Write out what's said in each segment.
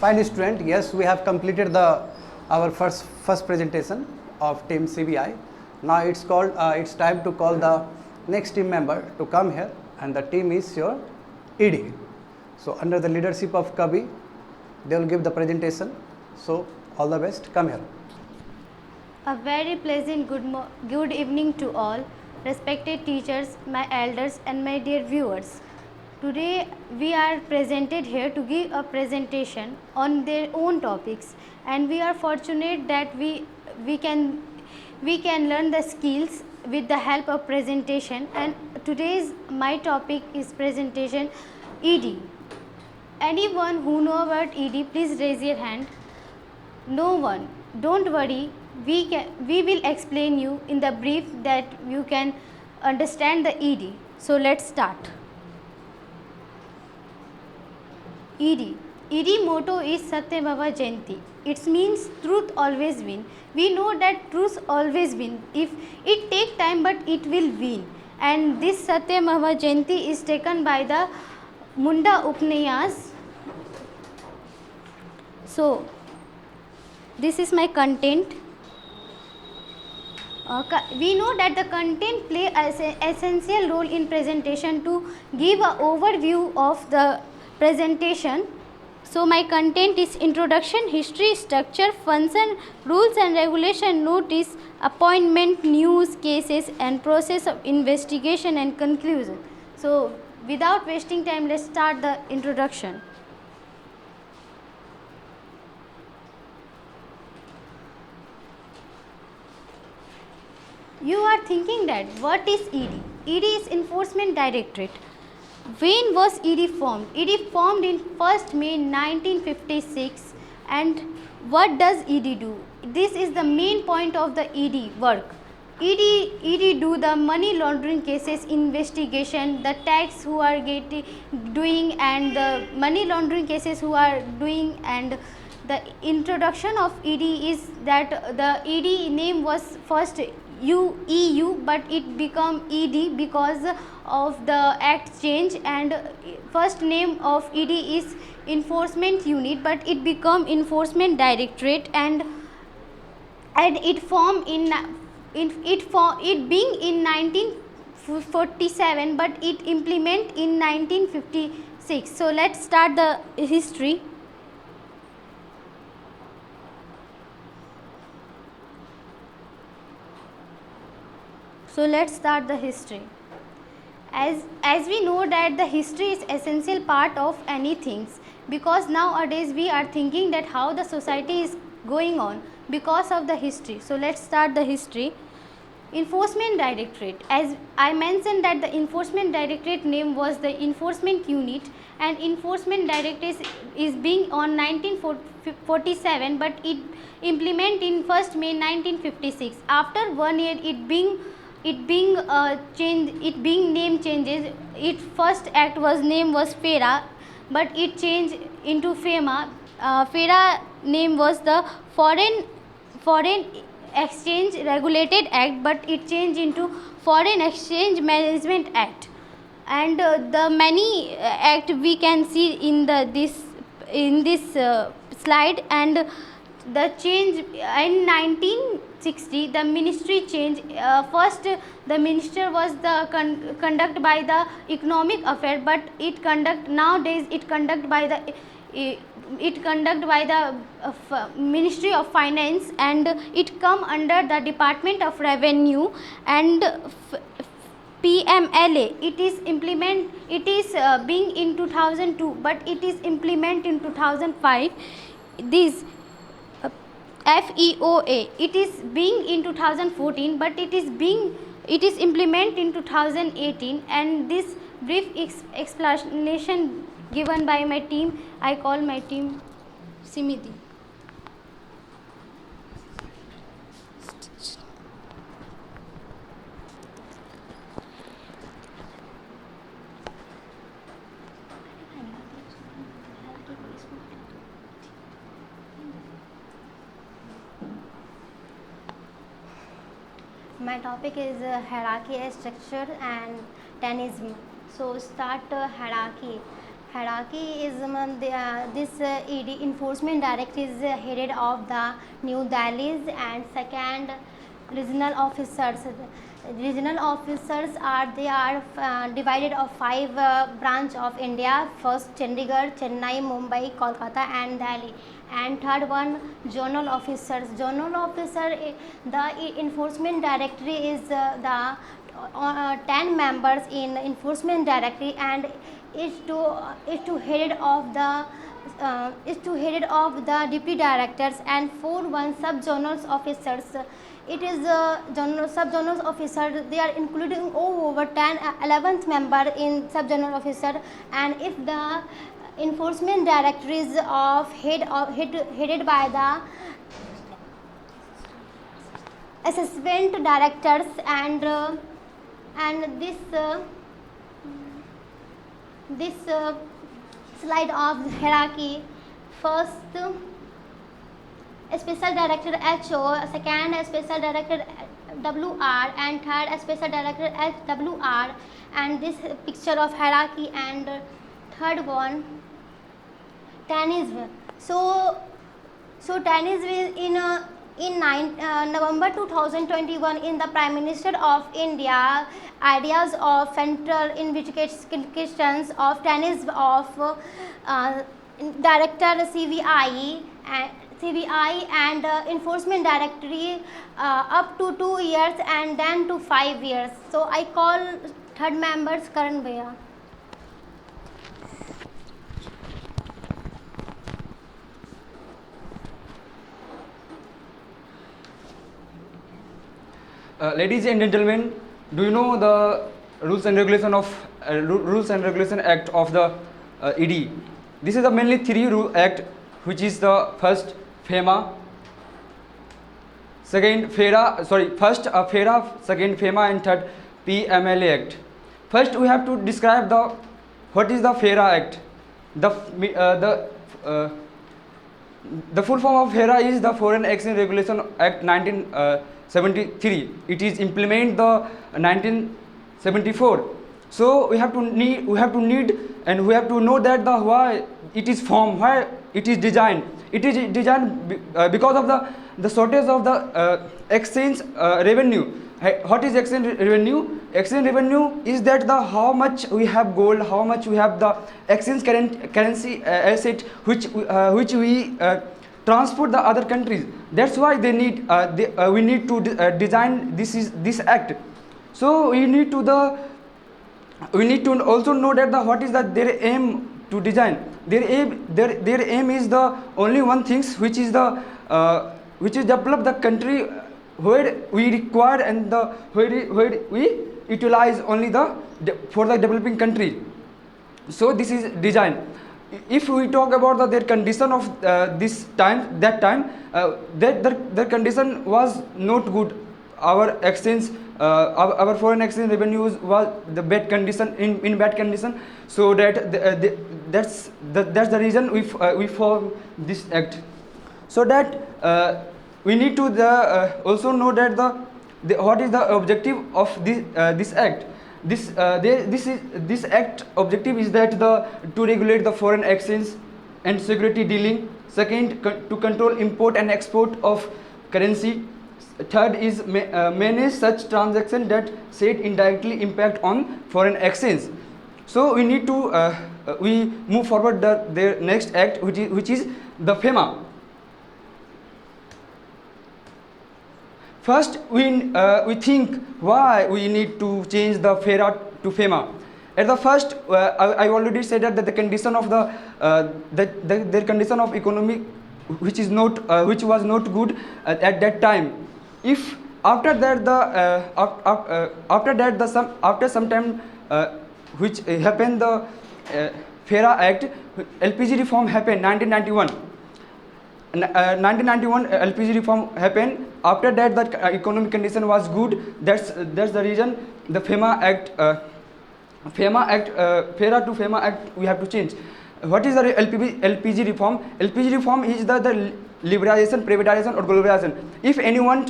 Fine student, yes, we have completed our first presentation of team CBI. Now it's time to call the next team member to come here, and the team is your ED. So under the leadership of 𝗁𝗶𝗺, they will give the presentation. So all the best, come here. A very pleasant good evening to all, respected teachers, my elders and my dear viewers. Today we are presented here to give a presentation on their own topics, and we are fortunate that we can learn the skills with the help of presentation. And today's my topic is presentation ED. Anyone who know about ED, please raise your hand. No one. Don't worry. We will explain you in the brief that you can understand the ED. So let's start. ED. ED motto is 𝗁𝗵𝗺𝗀𝗺𝗃𝗵. It means truth always win. We know that truth always win. If it take time, but it will win. And this 𝗁𝗵𝗺𝗀𝗺𝗃𝗵 is taken by the Munda Upnayas. So this is my content. We know that the content play an essential role in presentation to give an overview of the presentation. So my content is introduction, history, structure, function, rules and regulation, notice, appointment, news, cases and process of investigation and conclusion. So without wasting time, let's start the introduction. You are thinking that what is ED? ED is Enforcement Directorate. When was ED formed? ED formed in 1st May 1956. And what does ED do? This is the main point of the ED work. ED do the money laundering cases investigation, the tax who are doing and the money laundering cases who are doing. And the introduction of ED is that the ED name was first EU, but it become ED because of the act change, and first name of ED is Enforcement Unit, but it become Enforcement Directorate, and it formed it being in 1947, but it implement in 1956. So let's start the history. So let's start the history. As we know that the history is essential part of any things, because nowadays we are thinking that how the society is going on because of the history. So let's start the history. Enforcement Directorate. As I mentioned that the Enforcement Directorate name was the Enforcement Unit, and Enforcement Directorate is being on 1947, but it implement in 1st May 1956. After 1 year it being name changes. Its first act name was 𝗄𝗇, but it changed into 𝗄𝗺. 𝗄𝗇 name was the Foreign Exchange Regulated Act, but it changed into Foreign Exchange Management Act. And the many act we can see in this slide. And the change in 1960, the ministry changed. First the minister was the conduct by the economic affair, but nowadays it conduct by the Ministry of Finance, and it come under the Department of Revenue and PMLA. It is being in 2002, but it is implement in 2005. This FEOA, it is being in 2014, but it is implement in 2018. And this brief explanation given by my team, I call my team Simiti. My topic is hierarchy, structure and tennism. So start hierarchy. Hierarchy is this ED enforcement director is headed of the New Delhi's and second regional officers. Regional officers are divided of 5 branch of India. First Chandigarh, Chennai, Mumbai, Kolkata and Delhi. And third one zonal officers. Zonal officer, the enforcement directory is the 10 members in enforcement directory and is to head of the deputy directors and 4 sub-zonal officers. It is sub-zonal officer. They are including over 11th member in sub-zonal officer, and if the enforcement directories headed by the assistant directors and this slide of hierarchy. First special director HO, second special director WR and third special director WR, and this picture of hierarchy. And third one tennism. So tennism in November 2021 in the Prime Minister of India ideas of central investigations of tennis of director CBI and enforcement directory up to 2 years and then to 5 years. So I call third members Karan Bhaiya. Ladies and gentlemen, do you know the Rules and Regulation Act of the ED? This is the mainly 3 rule act, which is the first FEMA, second FERA, first FERA, second FEMA and third PMLA Act. First we have to describe what is the FERA Act. The full form of FERA is the Foreign Exchange Regulation Act 1973. It is implement the 1974. So we have to need and we have to know that why it is formed, why it is designed. It is designed because of the shortage of the exchange revenue. What is exchange revenue? Exchange revenue is that how much we have gold, how much we have the exchange currency asset which we transport the other countries. That's why they need we need to design this act. So we need to also know that what is their aim to design. Their aim is the only one things which is develop the country where we require and where we utilize only for the developing country. So this is design. If we talk about their condition of that time, their condition was not good. Our exchange, our foreign exchange revenues was the bad condition, in bad condition. So that's the reason we form this act. So that we need to also know that what is the objective of this act. This act objective is that to regulate the foreign exchange and security dealing. Second, to control import and export of currency. Third is manage such transactions that said indirectly impact on foreign exchange. So we need to we move forward the next act, which is the FEMA. First, we think why we need to change the FERA to FEMA. At the first, I already said that the condition of their condition of economy, which was not good at that time. If after that after some time which happened, the FERA Act, LPG reform happened 1991. 1991 LPG reform happened. After that, the economic condition was good. That's the reason the FEMA Act, FERA to FEMA Act we have to change. What is the LPG reform? LPG reform is the liberalization, privatization or globalization. If anyone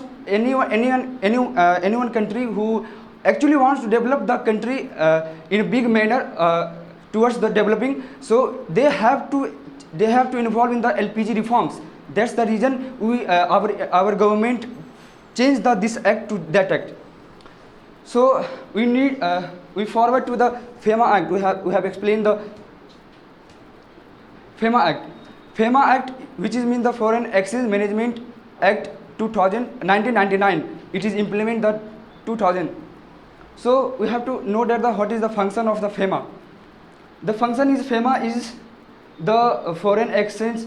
country who actually wants to develop the country in a big manner, towards the developing. So they have to involve in the LPG reforms. That's the reason our government changed this act to that act. So we forward to the 𝗤𝗻 Act. We have explained the 𝗤𝗻 Act. 𝗤𝗻 Act, which is mean the Foreign Exchange Management Act 1999. It is implement the 2000. So we have to know that what is the function of the 𝗤𝗻. The function is 𝗤𝗻 is the foreign exchange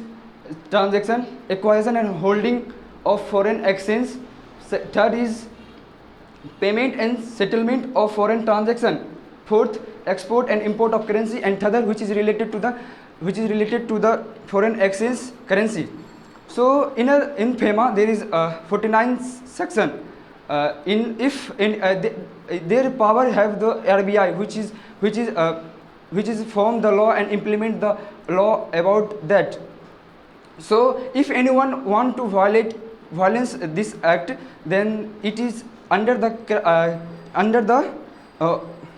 transaction, acquisition and holding of foreign exchange. Third is payment and settlement of foreign transaction. Fourth, export and import of currency, and third, which is related to the foreign exchange currency. So in 𝗤𝗻 there is 49 section. Their power have the RBI, which is form the law and implement the law about that. So if anyone want to violence this act, then it is under the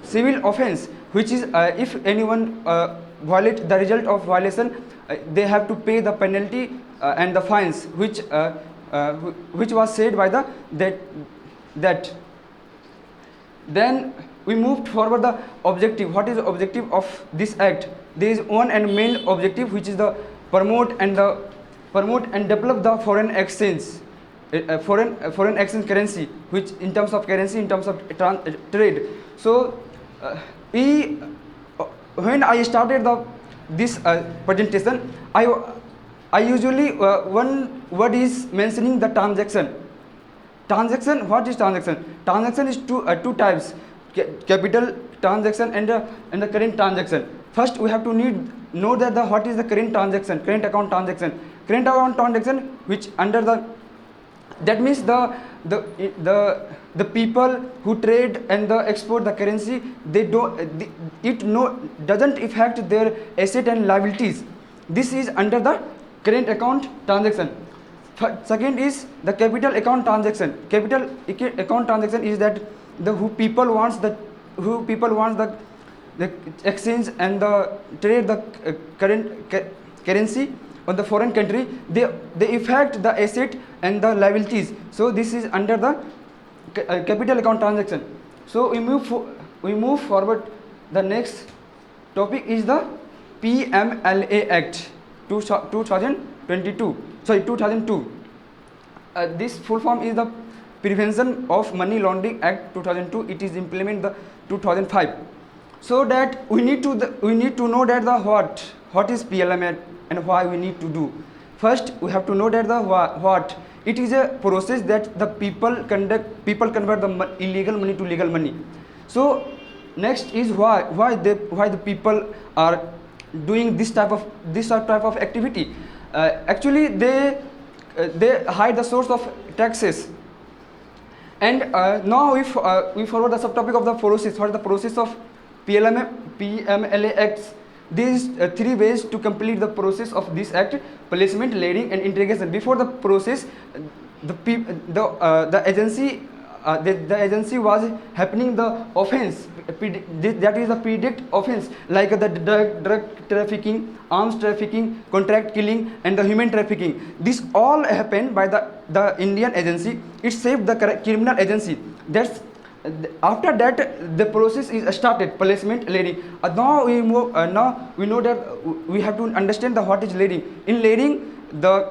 civil offense, which is if anyone violate the result of violation, they have to pay the penalty and the fines, which was said by that. Then we moved forward the objective. What is the objective of this act? There is one and main objective, which is the promote and develop the foreign exchange currency, which in terms of currency, in terms of trade. So when I started this presentation, I usually one word is mentioning the transaction. Transaction. What is transaction? Transaction is two types: capital transaction and the current transaction. First, we have to know that what is the current transaction, current account transaction. Current account transaction, which under that means the people who trade and export the currency, doesn't affect their asset and liabilities. This is under the current account transaction. Second is the capital account transaction. Capital account transaction is that who people wants the exchange and the trade the current currency on the foreign country, they affect the asset and the liabilities. So this is under the capital account transaction. So we move forward. The next topic is the PMLA Act 2002. This full form is the Prevention of Money Laundering Act 2002. It is implemented the 2005. So that we need to know that what is PLMA and why we need to do. First, we have to know that what it is a process that the people convert the illegal money to legal money. So next is why the people are doing this type of activity. Actually, they hide the source of taxes. And now we forward the subtopic of the process. What is the process of PMLA Acts? These three ways to complete the process of this act: placement, layering, and integration. Before the process, the agency was happening the offense, that is the predict offense, like the drug trafficking, arms trafficking, contract killing, and the human trafficking. This all happened by the Indian agency. It saved the criminal agency. After that, the process is started: placement, layering. Now we know that we have to understand what is layering. In layering, the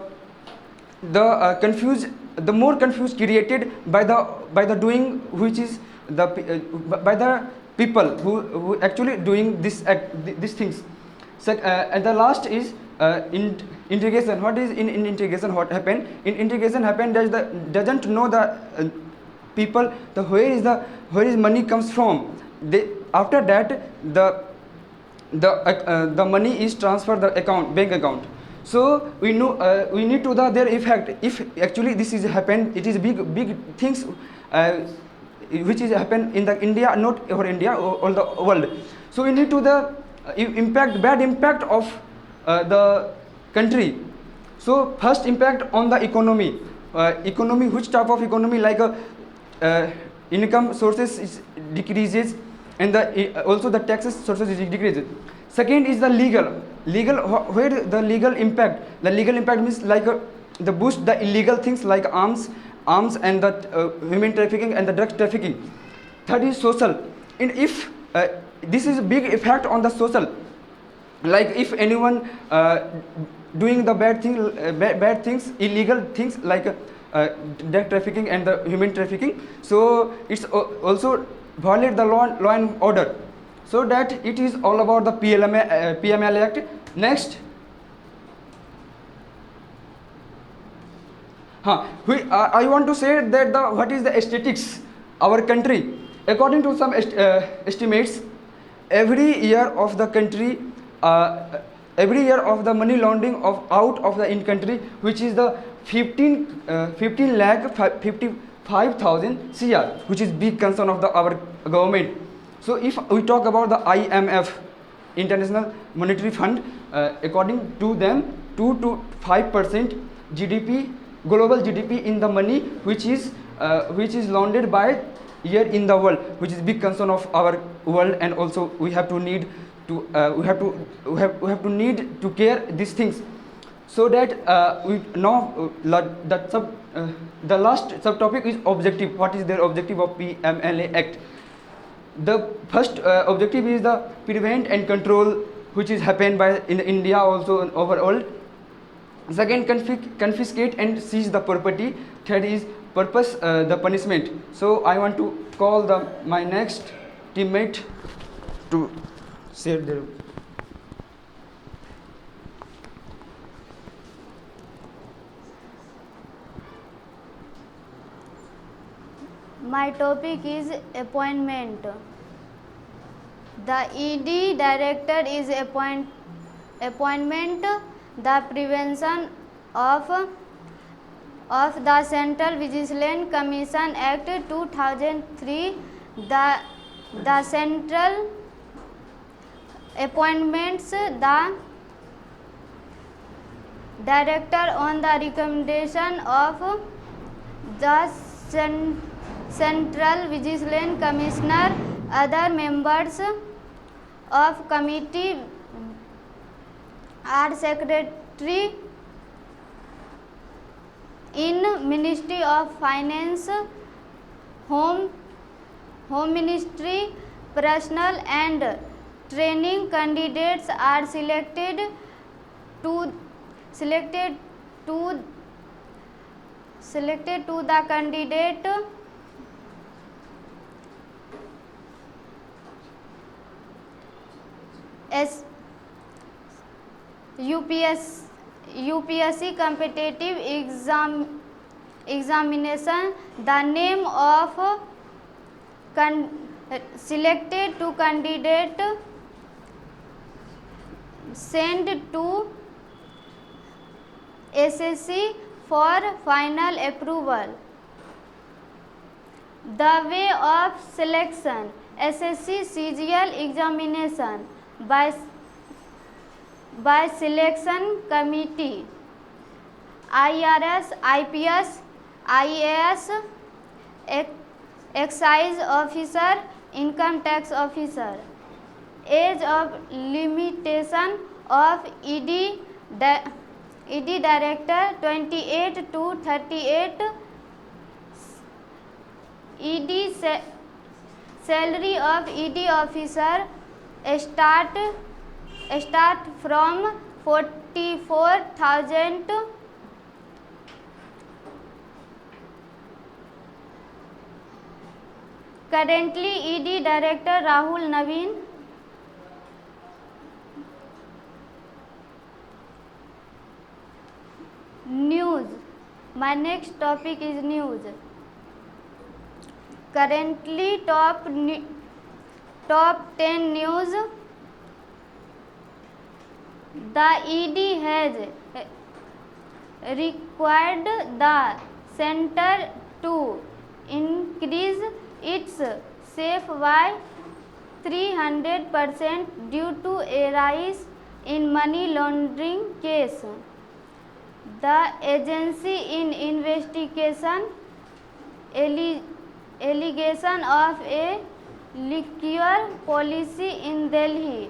more confused created by the doing, which is by the people who actually doing these things. And the last is integration. What is in integration? What happened? In integration happened that doesn't know the people where is money comes from. After that, the money is transferred the bank account. So we need to their effect. If actually this is happened, it is big things which is happen in the India, not over India, all the world. So we need to bad impact of the country. So first impact on the economy. Which type of economy? Like income sources is decreases, and also the taxes sources is decreases. Second is the legal where the legal impact. The legal impact means like the boost the illegal things like arms and the human trafficking and the drug trafficking. Third is social. And if this is a big effect on the social, like if anyone doing the bad things, illegal things like drug trafficking and the human trafficking, so it's also violate the law and order. So that it is all about the PMLA Act. Next, I want to say that what is the statistics our country. According to some estimates, every year of the country, every year of the money laundering out of the in country, which is the 15 lakh 55,000 CR, which is big concern of our government. So if we talk about the IMF, International Monetary Fund, according to them, 2 to 5% GDP, global GDP in the money which is laundered by year in the world, which is big concern of our world, and also we have to need to need to care these things. So that we know the last subtopic is objective. What is their objective of PMLA Act? The first objective is the prevent and control, which is happened by in India also and overall. Second, confiscate and seize the property. Third is purpose the punishment. So I want to call my next teammate to share their. My topic is appointment. The ED director is appointment the prevention of the Central Vigilance Commission Act 2003. The central appointments the director on the recommendation of the Central Vigilance Commissioner. Other members of committee are secretary in Ministry of Finance, Home Ministry. Personnel and training candidates are selected to the candidate as UPSC competitive examination. The name of selected to candidate sent to SSC for final approval. The way of selection: SSC CGL examination by selection committee, IRS, IPS, IAS, excise officer, income tax officer. Age of limitation of ED director 28 to 38. Salary of ED officer start from 44,000. Currently ED director Rahul Naveen. News. My next topic is news. Currently top 10 news. The ED has required the center to increase its safe by 300% due to a rise in money laundering case. The agency in investigation allegation of a liquor policy in Delhi.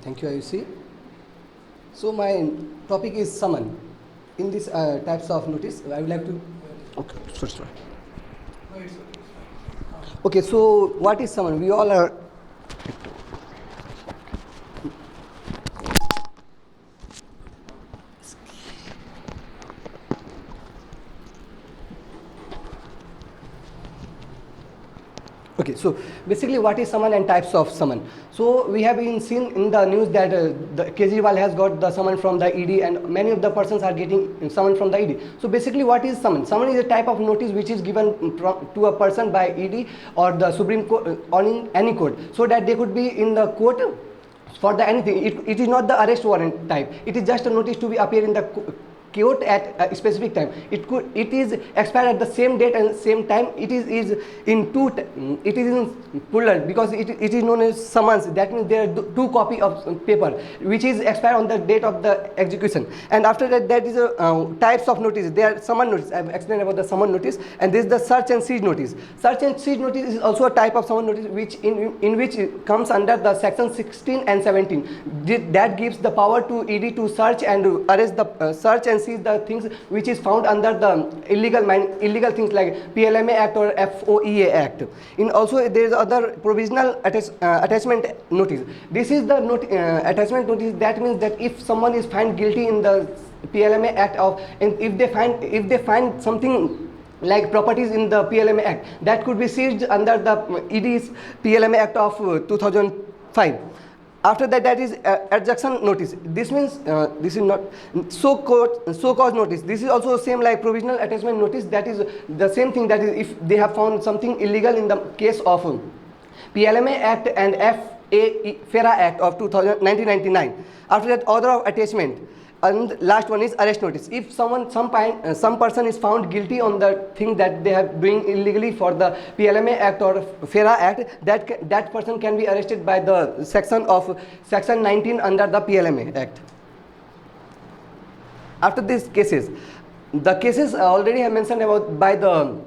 Thank you, Ayushi. So my topic is summon. In this types of notice, I would like to. Okay, sorry. Okay, so what is summon? We all are. Okay, so basically what is summon and types of summon. So we have been seen in the news that the Kejriwal has got the summon from the ED and many of the persons are getting summon from the ED. So basically what is summon? Summon is a type of notice which is given to a person by ED or the Supreme Court or in any court so that they could be in the court for the anything. It is not the arrest warrant type. It is just a notice to be appear in the court at a specific time. It is expired at the same date and same time. It is in plural because it is known as summons. That means there are two copy of paper which is expired on the date of the execution. And after that, there is a types of notice. There are summon notice. I have explained about the summon notice, and this is the search and seize notice. Search and seize notice is also a type of summon notice which in which it comes under the section 16 and 17. That gives the power to ED to search and arrest the search and seize the things which is found under the illegal things like PLMA Act or FOEA Act. In also there is other provisional attachment notice. This is the attachment notice. That means that if someone is found guilty in the PLMA Act and if they find something like properties in the PLMA Act that could be seized under the ED's PLMA Act of 2005. After that, that is adjunction notice. This means this is not so cause notice. This is also same like provisional attachment notice. That is the same thing. That is if they have found something illegal in the case of PLMA Act and FERA Act of 1999. After that, order of attachment. And last one is arrest notice. If some person is found guilty on the thing that they are doing illegally for the PLMA Act or FERA Act, that person can be arrested by the section 19 under the PLMA Act. After these cases, the cases already have mentioned about by the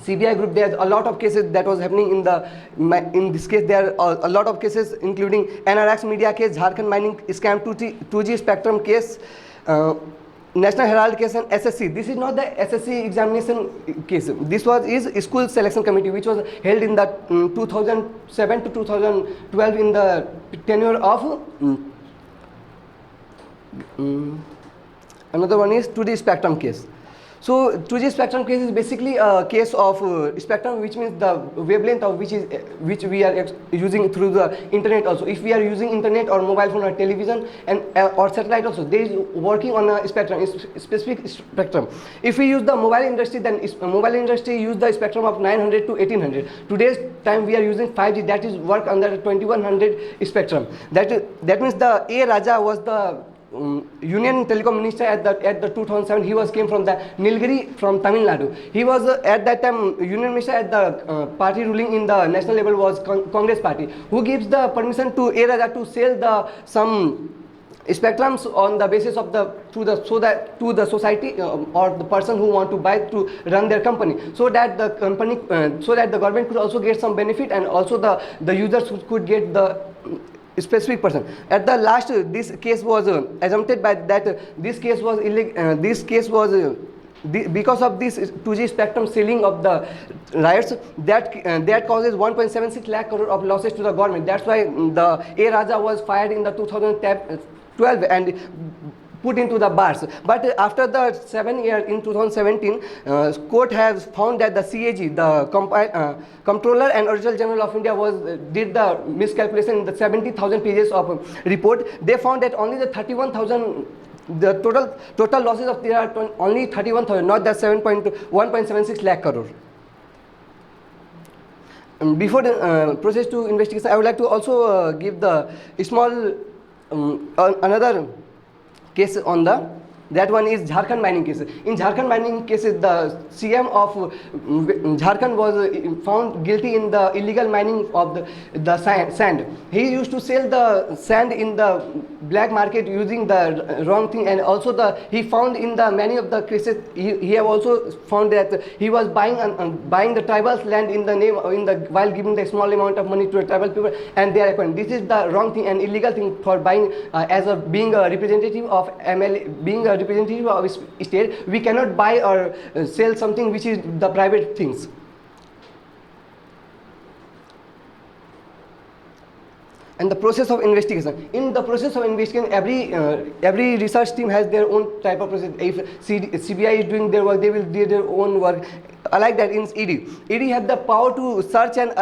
CBI group, there's a lot of cases that was happening in this case. There are a lot of cases, including NRX media case, Jharkhand mining scam, 2G spectrum case, National Herald case, and SSC. This is not the SSC examination case. This is school selection committee, which was held in the 2007 to 2012 in the tenure of another one is 2D spectrum case. So 2G spectrum case is basically a case of spectrum, which means the wavelength of which we are using through the internet also. If we are using internet or mobile phone or television and or satellite also, they is working on a spectrum, specific spectrum. If we use the mobile industry, then mobile industry use the spectrum of 900 to 1800. Today's time we are using 5G, that is work under 2100 spectrum. That means the 𝗍𝗲𝗀 was the Union Telecom Minister at the 2007. He came from the Nilgiri from Tamil Nadu. He was at that time Union Minister at the party ruling in the national level was Congress party, who gives the permission to 𝗍𝗲𝗀 to sell some spectrums on the basis of to the society or the person who want to buy to run their company, so that the company so that the government could also get some benefit, and also the users could get the specific person. At the last, this case was exempted by that. This case was illegal. This case was because of this 2G spectrum selling of the rights, that causes 1.76 lakh crore of losses to the government. That's why the 𝗍𝗲𝗀 was fired in the 2012 and put into the bars. But after the 7 years in 2017, court has found that the CAG, the Comptroller and Auditor General of India, did the miscalculation in the 70,000 pages of report. They found that only the 31,000, the total losses of there are only 31,000, not the 1.76 lakh crore. Before the process to investigation, I would like to also give the small another case on that one is Jharkhand mining case. In Jharkhand mining cases, the CM of Jharkhand was found guilty in the illegal mining of the sand. He used to sell the sand in the black market using the wrong thing, and also he found in the many of the cases he have also found that he was buying the tribal's land in the name while giving the small amount of money to the tribal people, and they are acquiring. This is the wrong thing and illegal thing for buying being a representative of MLA, being a representative of state. We cannot buy or sell something which is the private things. And the process of investigation. In the process of investigation, every research team has their own type of process. If CBI is doing their work, they will do their own work. Like that in ED have the power to search and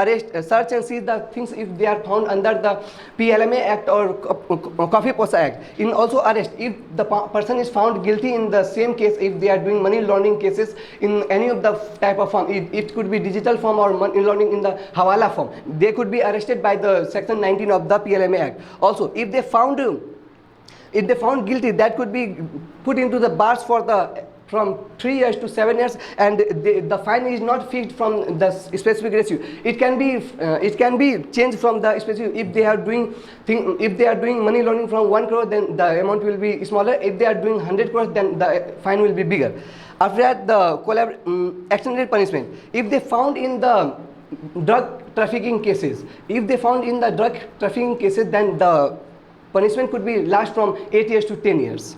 seize the things if they are found under the PLMA Act or 𝗁𝗂𝗍𝗂 Act. In also arrest, if the person is found guilty in the same case, if they are doing money laundering cases in any of the type of form, it could be digital form or money laundering in the hawala form, they could be arrested by the section 19 of the PLMA Act. Also, if they found guilty, that could be put into the bars from 3 years to 7 years, and the fine is not fixed from the specific ratio. It can be changed from the specific. If they are doing money laundering from 1 crore, then the amount will be smaller. If they are doing 100 crores, then the fine will be bigger. After that, the extended punishment. If they found in the drug trafficking cases, then the punishment could be last from 8 years to 10 years.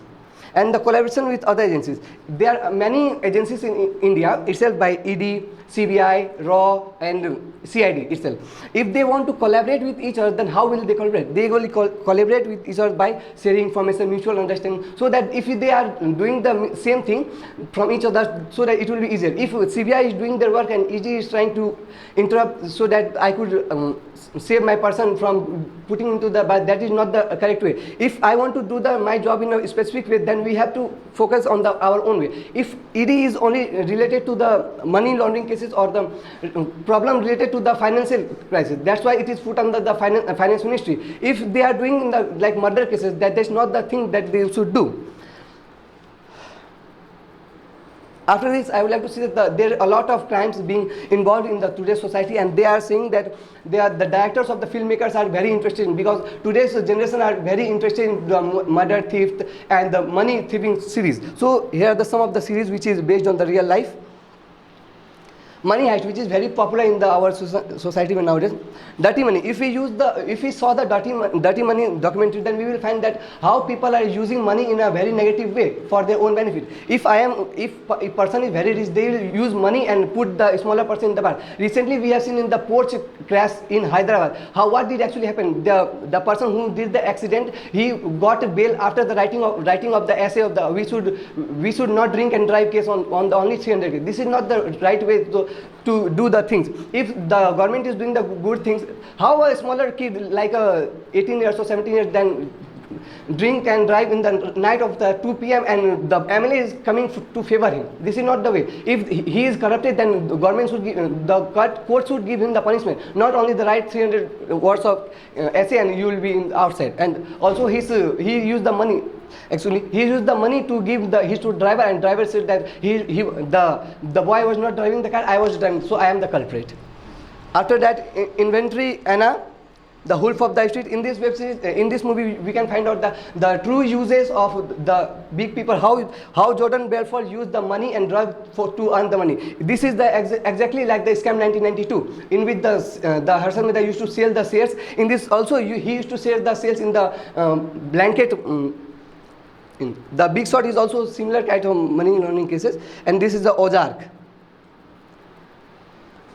And the collaboration with other agencies. There are many agencies in India itself, by ED, CBI, RAW, and CID itself. If they want to collaborate with each other, then how will they collaborate? They will collaborate with each other by sharing information, mutual understanding, so that if they are doing the same thing from each other, so that it will be easier. If CBI is doing their work and ED is trying to interrupt so that I could save my person from putting into the bath, that is not the correct way. If I want to do my job in a specific way, then we have to focus on our own way. If ED is only related to the money laundering cases or the problem related to the financial crisis, that's why it is put under the finance ministry. If they are doing like murder cases, that is not the thing that they should do. After this, I would like to see that there are a lot of crimes being involved in today's society, and they are saying that the directors of the filmmakers are very interested in, because today's generation are very interested in the murder, theft, and the money thieving series. So here are some of the series which is based on the real life. money heist, which is very popular in our society nowadays. Dirty money. If we saw the dirty money documentary, then we will find that how people are using money in a very negative way for their own benefit. If a person is very rich, they will use money and put the smaller person in the bar. Recently, we have seen in the port crash in Hyderabad, what did actually happen. The person who did the accident, he got a bail after the writing of the essay of the we should not drink and drive case on the only 300. This is not the right way to do the things. If the government is doing the good things, how a smaller kid like 18 years or 17 years then drink and drive in the night of the 2 p.m. and the MLA is coming to favor him? This is not the way. If he is corrupted, then the government should give, the court should give him the punishment, not only the right 300 words of essay and you will be outside. And also he used the money. Actually, he used the money to give his to driver, and driver said that the boy was not driving the car, I was driving, so I am the culprit. After that, inventory Anna, the wolf of the street. In this web series, in this movie, we can find out the true uses of the big people, how Jordan Belfort used the money and drug to earn the money. This is exactly like the scam 1992, in which the 𝗁𝗁𝗻𝗇 used to sell the shares. In this also, he used to sell the shares in the blanket. The big shot is also similar kind of money laundering cases, and this is the ozark.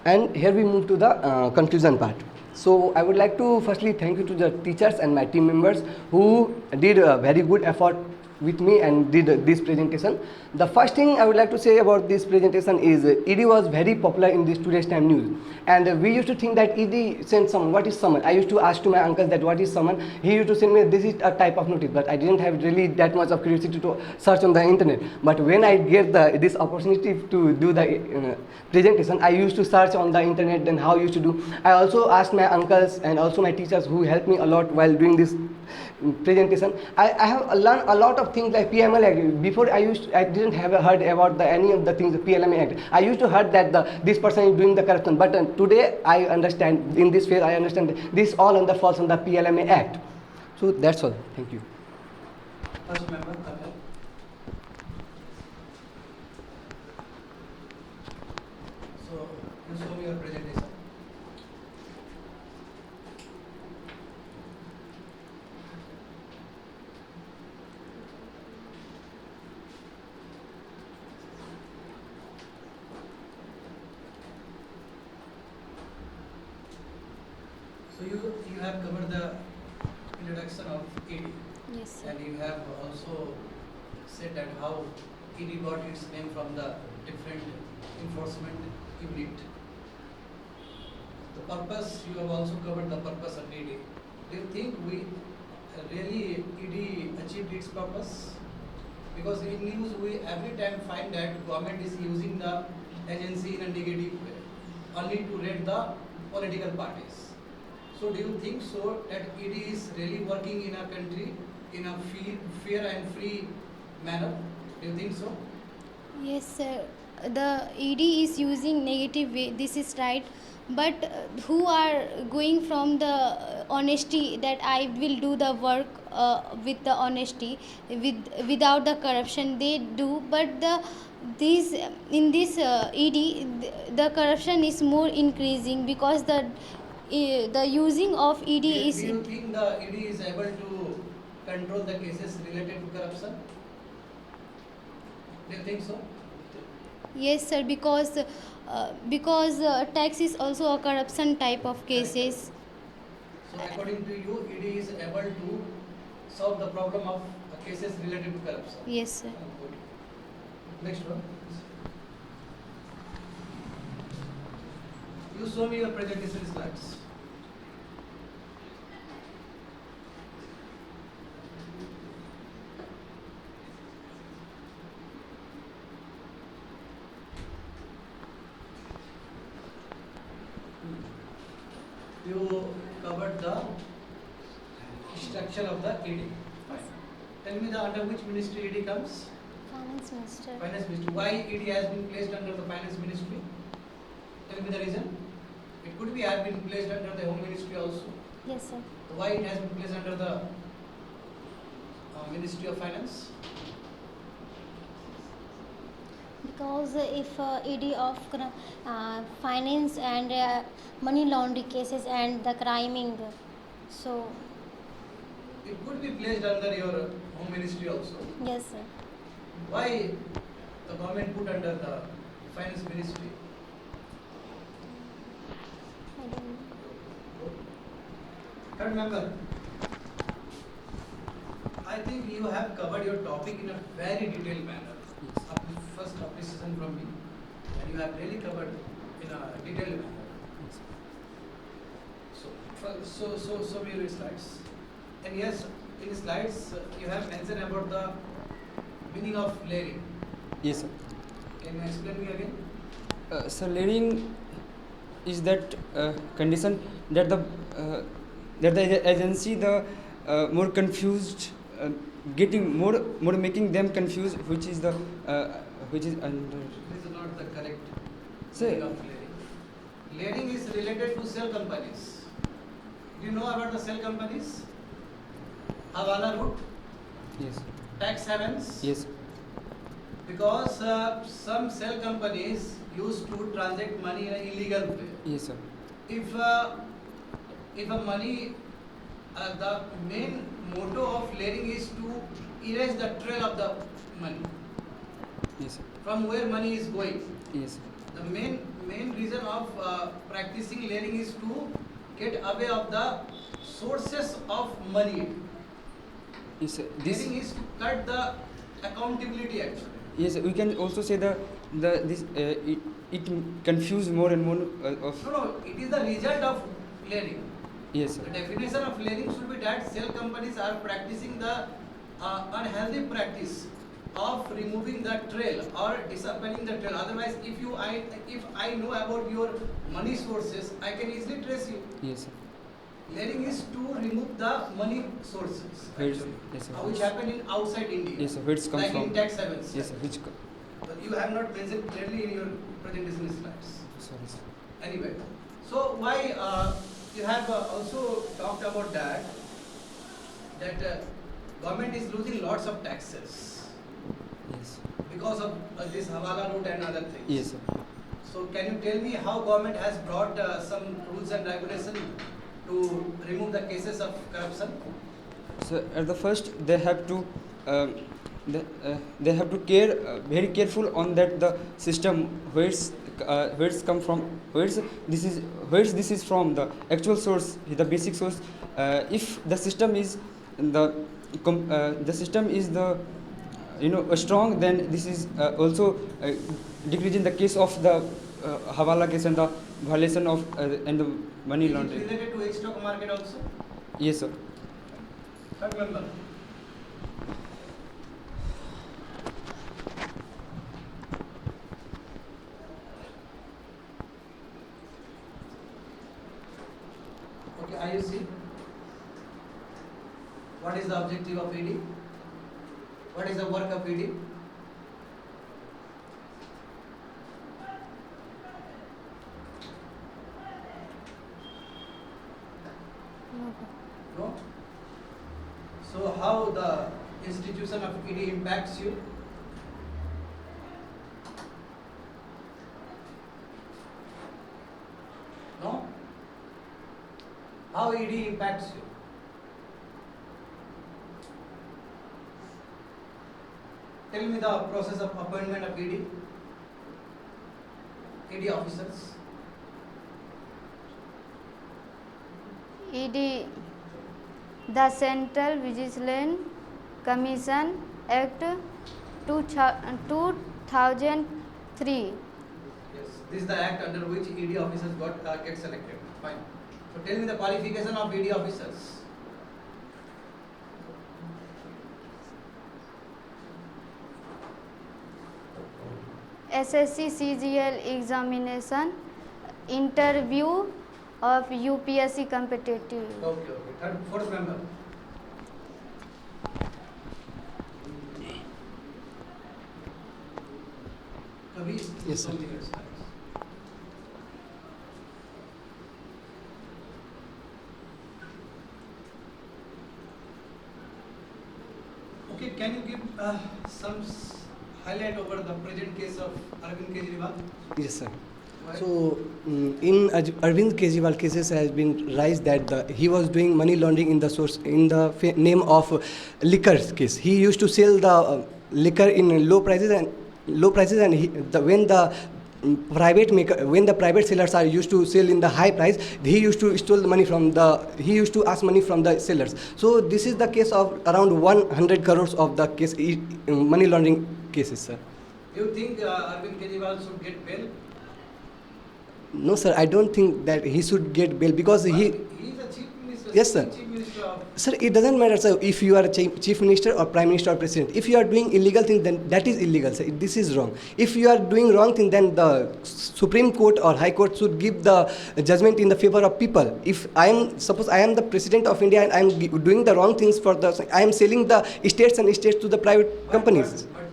And here we move to the conclusion part. So I would like to firstly thank you to the teachers and my team members who did a very good effort with me and did this presentation. The first thing I would like to say about this presentation is ED was very popular in this today's time news, and we used to think that ED sent someone. What is summon? I used to ask to my uncle that what is summon. He used to send me this is a type of notice, but I didn't have really that much of curiosity to search on the internet. But when I get this opportunity to do the presentation, I used to search on the internet and how I used to do. I also asked my uncles and also my teachers who helped me a lot while doing this presentation. I have learned a lot of things like PML Act. Before I didn't have heard about any of the things the PLMA Act. I used to heard that this person is doing the corruption, but today I understand, in this phase I understand that this all falls on the PLMA Act. So that's all. Thank you. First member, come here. So you show me your presentation. So you have covered the introduction of ED. Yes, sir. And you have also said that how ED got its name from the different enforcement unit. The purpose, you have also covered the purpose of ED. Do you think really ED achieved its purpose? Because in news we every time find that government is using the agency in a negative way, only to raid the political parties. So do you think so that ED is really working in a country in a fair and free manner? Do you think so? Yes, sir. The ED is using negative way. This is right. But who are going from the honesty that I will do the work with the honesty, without the corruption, they do. But in this ED, the corruption is more increasing because the using of ED is. Do you think the ED is able to control the cases related to corruption? Do you think so? Yes, sir, because tax is also a corruption type of cases. So according to you, ED is able to solve the problem of cases related to corruption? Yes, sir. Good. Next one. You show me your presentation slides. You covered the structure of the ED. Tell me under which ministry ED comes? Finance Minister. Finance Ministry. Why ED has been placed under the Finance Ministry? Tell me the reason. It could be have been placed under the Home Ministry also. Yes, sir. So why it has been placed under the Ministry of Finance? Because if ED of finance and money laundering cases and the criming, so It could be placed under your home ministry also. yes, sir. Why the government put under the finance ministry? I don't know. Third member, I think you have covered your topic in a very detailed manner. First appreciation from me, and you have really covered in a detailed manner. So your slides. And yes, in slides you have mentioned about the meaning of layering. Yes, sir. Can you explain me again? So layering is that condition that the agency more confused, getting more making them confused, which is under. This is not the correct Sir. meaning of layering. Layering is related to cell companies. Do you know about the cell companies? Hawala route, Yes. tax havens. Yes. Because some cell companies used to transact money in an illegal way. Yes, sir. If a money, the main motto of layering is to erase the trail of the money Yes, sir. from where money is going. Yes. The main reason of practicing layering is to get away of the sources of money. Yes, sir. This. Layering is to cut the accountability actually. Yes, we can also say it confuse more and more of. No, it is the result of layering. Yes, sir. The definition of layering should be that cell companies are practicing the unhealthy practice of removing the trail or disappearing the trail. Otherwise, if I know about your money sources, I can easily trace you. Yes, sir. Layering is to remove the money sources, Where's- actually, yes, sir. which happen in outside India. Yes, sir. Where it's come like from? in tax havens. Yes, sir. Which? But you have not mentioned clearly in your presentation slides. Sorry, sir. Anyway, so why you have also talked about that government is losing lots of taxes Yes. because of this Hawala route and other things. Yes, sir. So can you tell me how government has brought some rules and regulation to remove the cases of corruption? So at the first they have to they have to care very careful on that the system where it's come from, where this is from the actual source, the basic source. If the system is the system is strong, then this is also decreasing the case of the Hawala case and the violation of and the money Is it laundering. related to stock market also? Yes, sir. Third member. Okay, IUC. What is the objective of ED? What is the work of ED? No? So how the institution of ED impacts you? No? How ED impacts you? Tell me the process of appointment of ED officers. ED, the Central Vigilance Commission Act 2003. Yes, this is the act under which ED officers get selected. Fine. So tell me the qualification of ED officers. SSC CGL examination, interview of UPSC competitive. Okay. Fourth member. Kavi? Yes, sir. Something else. Okay, can you give some highlight over the present case of Arvind Kejriwal? Yes, sir. So, in Arvind Kejriwal cases has been raised that he was doing money laundering in the name of liquor case. He used to sell the liquor in low prices, and when the private sellers are used to sell in the high price, he used to ask money from the sellers. So this is the case of around 100 crores of the case money laundering cases, sir. Do you think Arvind Kejriwal should get bail? No, sir, I don't think that he should get bail because He is a chief minister. Yes, sir. Chief minister of. Sir, it doesn't matter, sir, if you are a chief minister or prime minister or president. If you are doing illegal thing, then that is illegal, sir. This is wrong. If you are doing wrong thing, then the Supreme Court or High Court should give the judgment in the favor of people. If suppose I am the president of India and I am doing the wrong things I am selling the estates to the private companies. But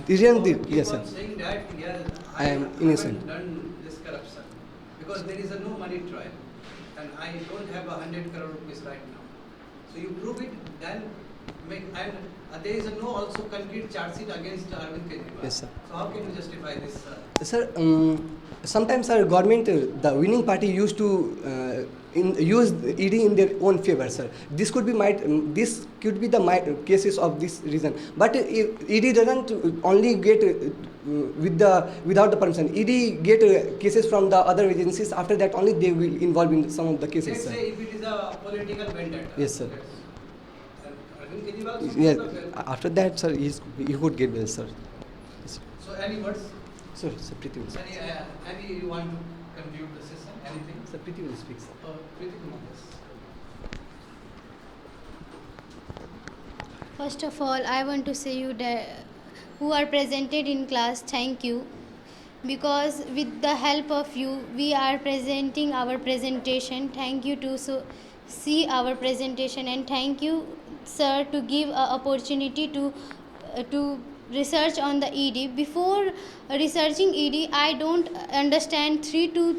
Kejriwal Yes, sir. saying that I am innocent. haven't done this corruption because there is a no money trial and I don't have 100 crore rupees right now. So you prove it, then there is a no also concrete charge sheet against Arvind Kejriwal. Yes, sir. So how can you justify this? Sir, sometimes our government, the winning party used to use ED in their own favor, sir. This could be the cases of this reason. But if ED doesn't only get without the permission. ED get cases from the other agencies. After that, only they will involve in some of the cases, Let's sir. say if it is a political vendetta. Yes, sir. Arvind Kejriwal should Yes. get bail. After that, sir, he could get bail, sir. Yes. So any words? Sir, Preeti will speak. Any you want to conclude the session? Anything? Sir, Preeti will speak, sir. Preeti Kumar, yes. First of all, I want to say you that who are presented in class, thank you, because with the help of you we are presenting our presentation. Thank you to see our presentation, and thank you, sir, to give a opportunity to research on the ED. Before researching ED, I don't understand 3 to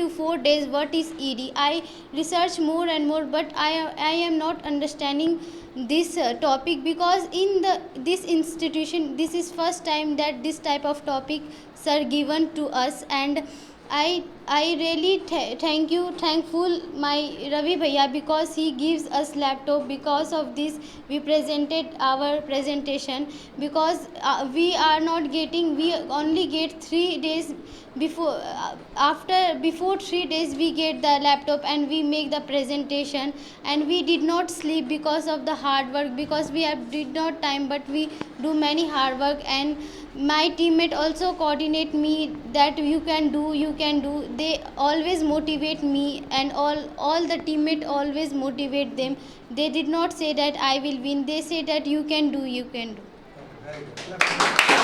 4 days what is ED. I research more and more, but I am not understanding this topic, because in this institution this is first time that this type of topic are given to us, and I really thankful my Ravi Bhaiya, because he gives us laptop. Because of this we presented our presentation, because we only get 3 days before 3 days we get the laptop and we make the presentation, and we did not sleep because of the hard work, because we did not time, but we do many hard work. And my teammate also coordinate me that you can do. They always motivate me, and all the teammate always motivate them. They did not say that I will win, they say that you can do. Very good.